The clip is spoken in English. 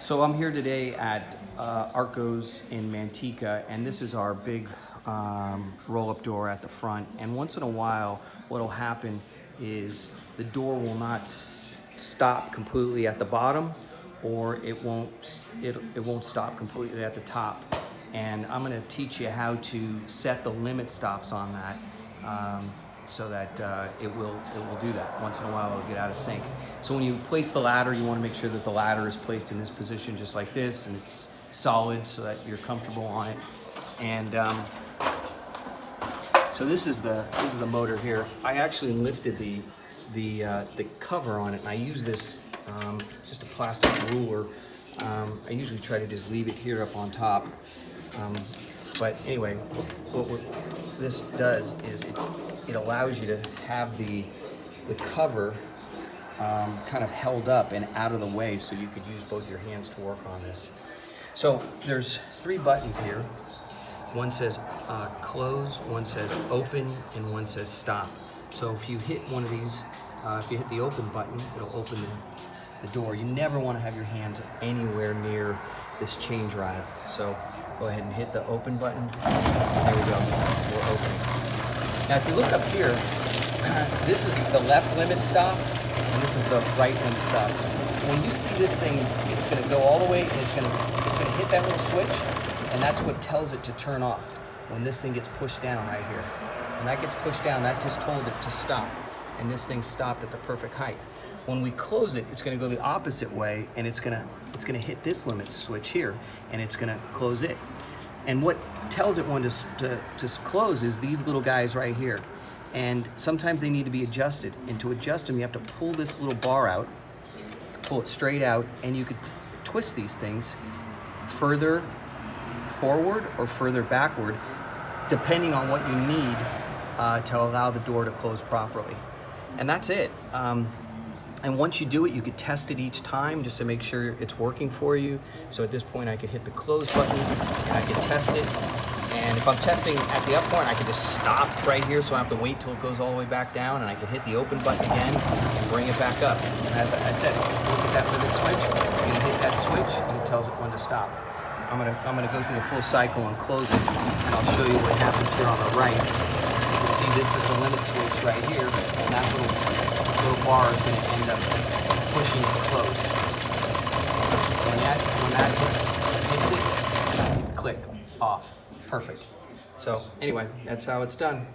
So I'm here today at Arco's in Manteca, and this is our big roll-up door at the front. And once in a while, what'll happen is the door will not stop completely at the bottom, or it won't stop completely at the top. And I'm going to teach you how to set the limit stops on that. So that it will do that. Once in a while it'll get out of sync. So when you place the ladder, you want to make sure that the ladder is placed in this position just like this, and it's solid so that you're comfortable on it. And so this is the motor here. I actually lifted the cover on it, and I use this just a plastic ruler. I usually try to just leave it here up on top. But anyway, what this does is it allows you to have the cover kind of held up and out of the way, so you could use both your hands to work on this. So there's 3 buttons here. One says close, one says open, and one says stop. So if you hit one of these, if you hit the open button, it'll open the door. You never want to have your hands anywhere near this chain drive. So go ahead and hit the open button. There we go, we're opening. Now if you look up here, this is the left limit stop, and this is the right limit stop. When you see this thing, it's gonna go all the way, and it's gonna hit that little switch, and that's what tells it to turn off. When this thing gets pushed down right here. When that gets pushed down, that just told it to stop, and this thing stopped at the perfect height. When we close it, it's gonna go the opposite way, and it's gonna hit this limit switch here, and it's gonna close it. And what tells it when to close is these little guys right here. And sometimes they need to be adjusted. And to adjust them, you have to pull this little bar out, pull it straight out, and you could twist these things further forward or further backward, depending on what you need to allow the door to close properly. And that's it. And once you do it, you could test it each time just to make sure it's working for you. So at this point, I could hit the close button, and I could test it. And if I'm testing at the up point, I could just stop right here, so I have to wait till it goes all the way back down, and I could hit the open button again and bring it back up. And as I said, look at that limit switch. It's gonna hit that switch, and it tells it when to stop. I'm gonna go through the full cycle and close it, and I'll show you what happens here on the right. You can see this is the limit switch right here, and that little bar is going to end up pushing it closed. When that hits it, click, off. Perfect. So anyway, that's how it's done.